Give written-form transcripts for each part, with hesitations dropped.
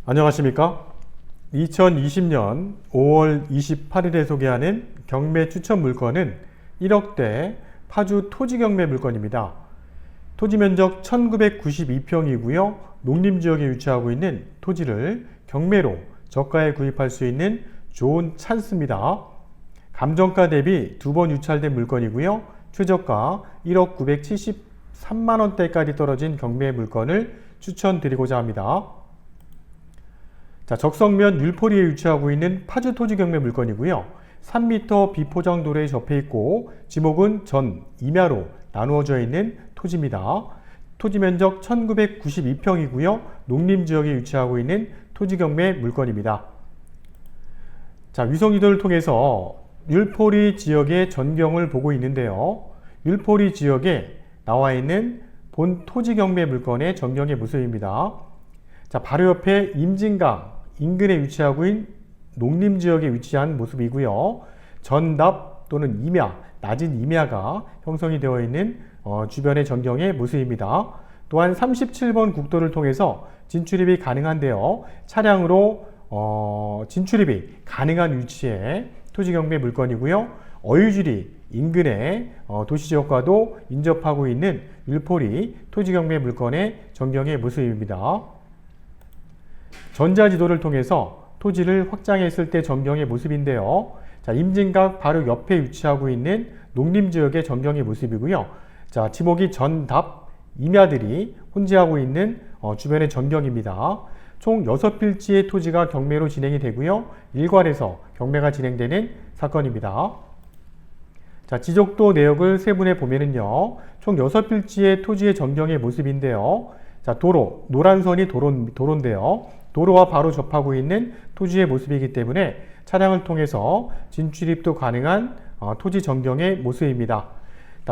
안녕하십니까? 2020년 5월 28일에 소개하는 경매 추천 물건은 1억대 파주 토지 경매 물건입니다. 토지 면적 1992평이고요. 농림지역에 위치하고 있는 토지를 경매로 저가에 구입할 수 있는 좋은 찬스입니다. 감정가 대비 2번 유찰된 물건이고요. 최저가 1억 973만원대까지 떨어진 경매 물건을 추천드리고자 합니다. 적성면 율포리에 위치하고 있는 파주 토지 경매 물건이고요. 3m 비포장 도로에 접해 있고 지목은 전, 임야로 나누어져 있는 토지입니다. 토지 면적 1992평이고요. 농림지역에 위치하고 있는 토지 경매 물건입니다. 위성지도를 통해서 율포리 지역의 전경을 보고 있는데요. 율포리 지역에 나와 있는 본 토지 경매 물건의 전경의 모습입니다. 바로 옆에 임진강 인근에 위치하고 있는 농림지역에 위치한 모습이고요. 전답 또는 임야, 낮은 임야가 형성이 되어 있는 주변의 전경의 모습입니다. 또한 37번 국도를 통해서 진출입이 가능한데요. 차량으로 진출입이 가능한 위치에 토지 경매 물건이고요. 어유지리 인근의 도시지역과도 인접하고 있는 율포리 토지 경매 물건의 전경의 모습입니다. 전자지도를 통해서 토지를 확장했을 때 전경의 모습인데요. 임진각 바로 옆에 위치하고 있는 농림지역의 전경의 모습이고요. 지목이 전답 임야들이 혼재하고 있는 주변의 전경입니다. 총 6필지의 토지가 경매로 진행이 되고요. 일괄해서 경매가 진행되는 사건입니다. 지적도 내역을 세분해 보면은요. 총 6필지의 토지의 전경의 모습인데요. 도로, 노란 선이 도로인데요. 도로와 바로 접하고 있는 토지의 모습이기 때문에 차량을 통해서 진출입도 가능한 토지 전경의 모습입니다.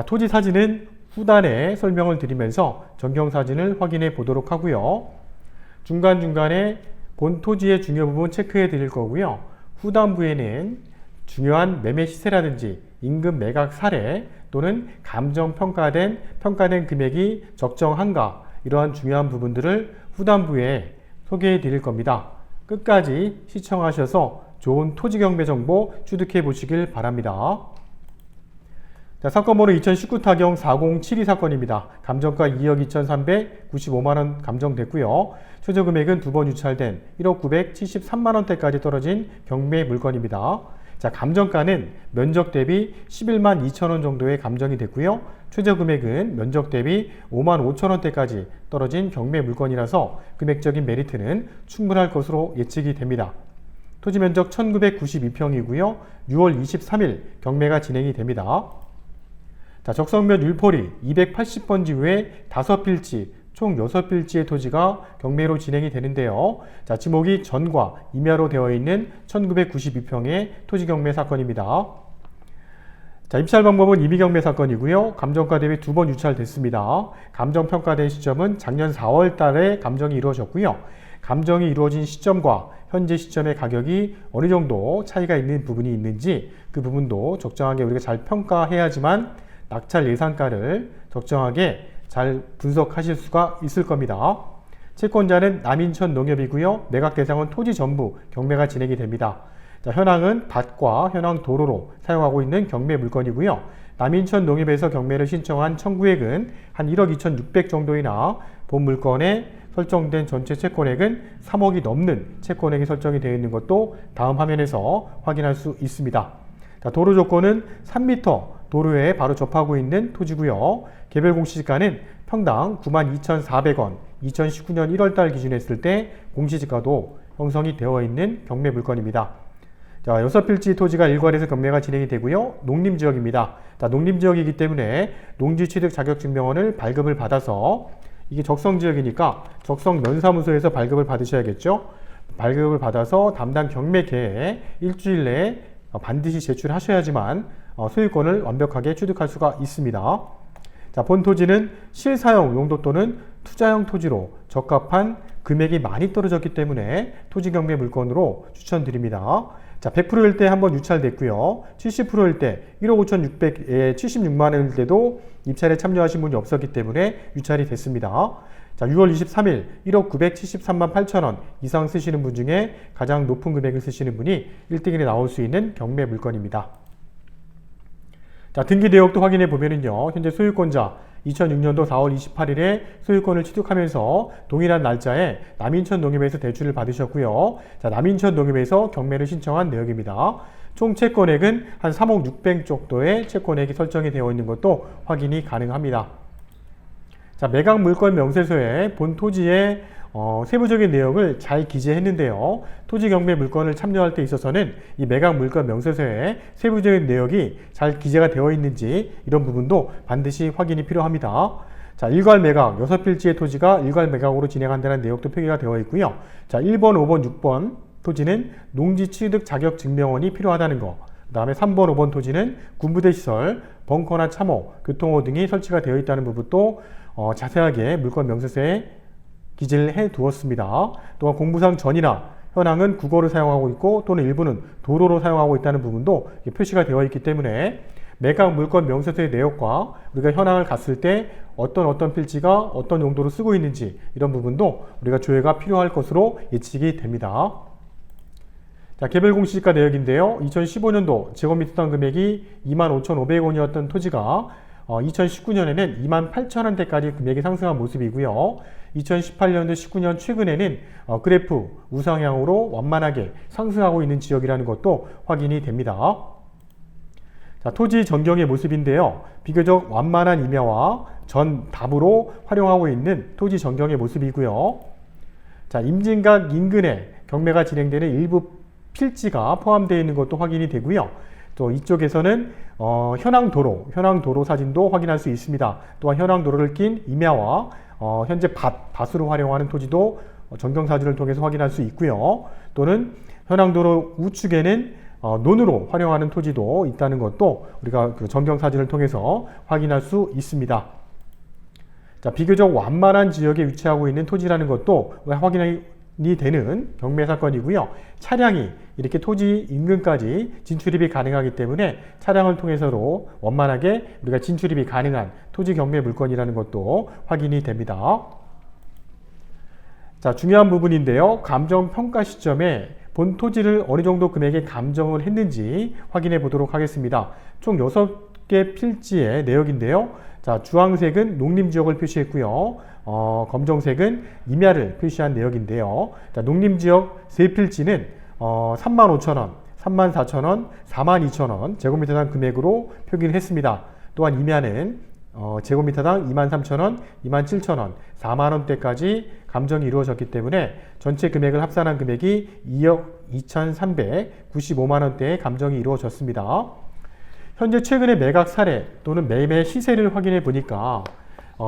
토지 사진은 후단에 설명을 드리면서 전경 사진을 확인해 보도록 하고요. 중간중간에 본 토지의 중요 부분 체크해 드릴 거고요. 후단부에는 중요한 매매 시세라든지 임금 매각 사례 또는 감정 평가된 금액이 적정한가 이러한 중요한 부분들을 후단부에 소개해 드릴 겁니다. 끝까지 시청하셔서 좋은 토지 경매 정보 취득해 보시길 바랍니다. 사건번호 2019 타경 4072 사건입니다. 감정가 2억 2,395만원 감정됐고요. 최저 금액은 2번 유찰된 1억 973만원대까지 떨어진 경매 물건입니다. 감정가는 면적 대비 11만 2천원 정도의 감정이 됐고요. 최저 금액은 면적 대비 5만 5천원대까지 떨어진 경매 물건이라서 금액적인 메리트는 충분할 것으로 예측이 됩니다. 토지 면적 1992평이고요. 6월 23일 경매가 진행이 됩니다. 적성면 율포리 280번지 외에 5필지, 총 6필지의 토지가 경매로 진행이 되는데요. 지목이 전과 임야로 되어 있는 1992평의 토지 경매 사건입니다. 입찰 방법은 임의경매 사건이고요. 감정가 대비 2번 유찰됐습니다. 감정평가된 시점은 작년 4월 달에 감정이 이루어졌고요. 감정이 이루어진 시점과 현재 시점의 가격이 어느 정도 차이가 있는 부분이 있는지 그 부분도 적정하게 우리가 잘 평가해야지만 낙찰 예상가를 적정하게 잘 분석하실 수가 있을 겁니다. 채권자는 남인천 농협이고요. 매각 대상은 토지 전부 경매가 진행이 됩니다. 현황은 밭과 현황 도로로 사용하고 있는 경매 물건이고요. 남인천 농협에서 경매를 신청한 청구액은 한 1억 2,600 정도이나 본 물건에 설정된 전체 채권액은 3억이 넘는 채권액이 설정이 되어 있는 것도 다음 화면에서 확인할 수 있습니다. 도로 조건은 3m 도로에 바로 접하고 있는 토지고요. 개별 공시지가는 평당 92,400원, 2019년 1월달 기준 했을 때 공시지가도 형성이 되어 있는 경매 물건입니다. 6필지 토지가 일괄해서 경매가 진행이 되고요. 농림지역입니다. 농림지역이기 때문에 농지취득 자격증명원을 발급을 받아서 이게 적성지역이니까 적성면사무소에서 발급을 받으셔야겠죠. 발급을 받아서 담당 경매계에 일주일 내에 반드시 제출하셔야지만 소유권을 완벽하게 취득할 수가 있습니다. 본 토지는 실사용 용도 또는 투자용 토지로 적합한 금액이 많이 떨어졌기 때문에 토지 경매 물건으로 추천드립니다. 자, 100%일 때 한번 유찰됐고요. 70%일 때 1억 5,600에 76만 원일 때도 입찰에 참여하신 분이 없었기 때문에 유찰이 됐습니다. 자, 6월 23일 1억 973만 8천 원 이상 쓰시는 분 중에 가장 높은 금액을 쓰시는 분이 1등에 나올 수 있는 경매 물건입니다. 자, 등기 내역도 확인해 보면은요, 현재 소유권자 2006년도 4월 28일에 소유권을 취득하면서 동일한 날짜에 남인천 농협에서 대출을 받으셨고요. 자, 남인천 농협에서 경매를 신청한 내역입니다. 총 채권액은 한 3억 600 정도의 채권액이 설정이 되어 있는 것도 확인이 가능합니다. 자, 매각 물건 명세서에 본 토지의 세부적인 내용을 잘 기재했는데요. 토지 경매 물건을 참여할 때 있어서는 이 매각 물건 명세서에 세부적인 내역이 잘 기재가 되어 있는지 이런 부분도 반드시 확인이 필요합니다. 자, 일괄 매각 6필지의 토지가 일괄 매각으로 진행한다는 내역도 표기가 되어 있고요. 자, 1번, 5번, 6번 토지는 농지 취득 자격 증명원이 필요하다는 거. 그 다음에 3번, 5번 토지는 군부대 시설, 벙커나 참호, 교통호 등이 설치가 되어 있다는 부분도 자세하게 물건 명세서에 기재를 해 두었습니다. 또한 공부상 전이나 현황은 국어를 사용하고 있고 또는 일부는 도로로 사용하고 있다는 부분도 표시가 되어 있기 때문에 매각 물건 명세서의 내역과 우리가 현황을 갔을 때 어떤 필지가 어떤 용도로 쓰고 있는지 이런 부분도 우리가 조회가 필요할 것으로 예측이 됩니다. 자, 개별 공시지가 내역인데요. 2015년도 제곱미터당 금액이 25,500원이었던 토지가 2019년에는 28,000원대까지 금액이 상승한 모습이고요. 2018년도 19년 최근에는 그래프 우상향으로 완만하게 상승하고 있는 지역이라는 것도 확인이 됩니다. 자, 토지 전경의 모습인데요. 비교적 완만한 임야와 전답으로 활용하고 있는 토지 전경의 모습이고요. 자, 임진각 인근에 경매가 진행되는 일부 필지가 포함되어 있는 것도 확인이 되고요. 또 이쪽에서는 현황 도로 사진도 확인할 수 있습니다. 또한 현황 도로를 낀 임야와 현재 밭으로 활용하는 토지도 전경 사진을 통해서 확인할 수 있고요. 또는 현황 도로 우측에는 논으로 활용하는 토지도 있다는 것도 우리가 그 전경 사진을 통해서 확인할 수 있습니다. 자, 비교적 완만한 지역에 위치하고 있는 토지라는 것도 확인이 되는 경매 사건이고요. 차량이 이렇게 토지 인근까지 진출입이 가능하기 때문에 차량을 통해서도 원만하게 우리가 진출입이 가능한 토지 경매 물건이라는 것도 확인이 됩니다. 자, 중요한 부분인데요. 감정 평가 시점에 본 토지를 어느 정도 금액에 감정을 했는지 확인해 보도록 하겠습니다. 총 6개 필지의 내역인데요. 자, 주황색은 농림지역을 표시했고요. 검정색은 임야를 표시한 내역인데요. 자, 농림지역 3필지는 35,000원, 34,000원, 42,000원 제곱미터당 금액으로 표기를 했습니다. 또한 임야는 제곱미터당 23,000원, 27,000원, 4만원대까지 감정이 이루어졌기 때문에 전체 금액을 합산한 금액이 2억 2,395만원대의 감정이 이루어졌습니다. 현재 최근의 매각 사례 또는 매매 시세를 확인해 보니까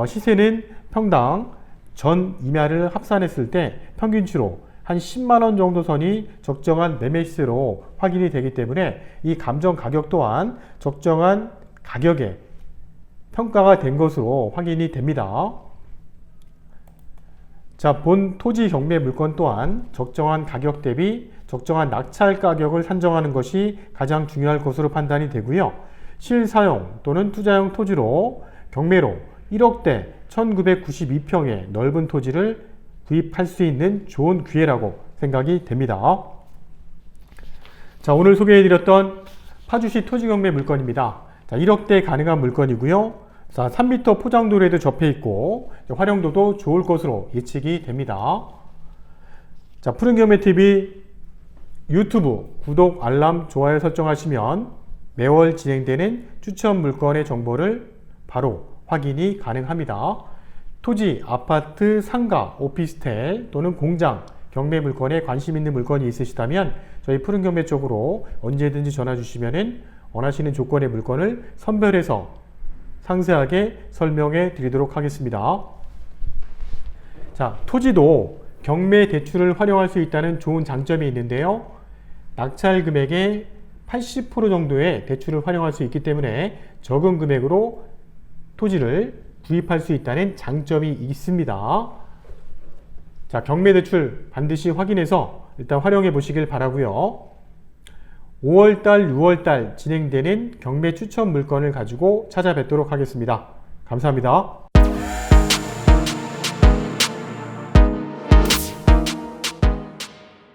시세는 평당 전 임야를 합산했을 때 평균치로 한 10만원 정도 선이 적정한 매매 시세로 확인이 되기 때문에 이 감정 가격 또한 적정한 가격에 평가가 된 것으로 확인이 됩니다. 자, 본 토지 경매 물건 또한 적정한 가격 대비 적정한 낙찰 가격을 산정하는 것이 가장 중요할 것으로 판단이 되고요. 실사용 또는 투자용 토지로 경매로 1억대 1992평의 넓은 토지를 구입할 수 있는 좋은 기회라고 생각이 됩니다. 자, 오늘 소개해드렸던 파주시 토지 경매 물건입니다. 자, 1억대 가능한 물건이고요. 자, 3m 포장도로에도 접해 있고 활용도도 좋을 것으로 예측이 됩니다. 자, 푸른경매TV 유튜브 구독, 알람, 좋아요 설정하시면 매월 진행되는 추천 물건의 정보를 바로 확인이 가능합니다. 토지, 아파트, 상가, 오피스텔 또는 공장, 경매 물건에 관심 있는 물건이 있으시다면 저희 푸른경매 쪽으로 언제든지 전화 주시면 원하시는 조건의 물건을 선별해서 상세하게 설명해 드리도록 하겠습니다. 자, 토지도 경매 대출을 활용할 수 있다는 좋은 장점이 있는데요. 낙찰 금액의 80% 정도의 대출을 활용할 수 있기 때문에 적은 금액으로 토지를 구입할 수 있다는 장점이 있습니다. 자, 경매 대출 반드시 확인해서 일단 활용해 보시길 바라고요. 5월달, 6월달 진행되는 경매 추천 물건을 가지고 찾아뵙도록 하겠습니다. 감사합니다.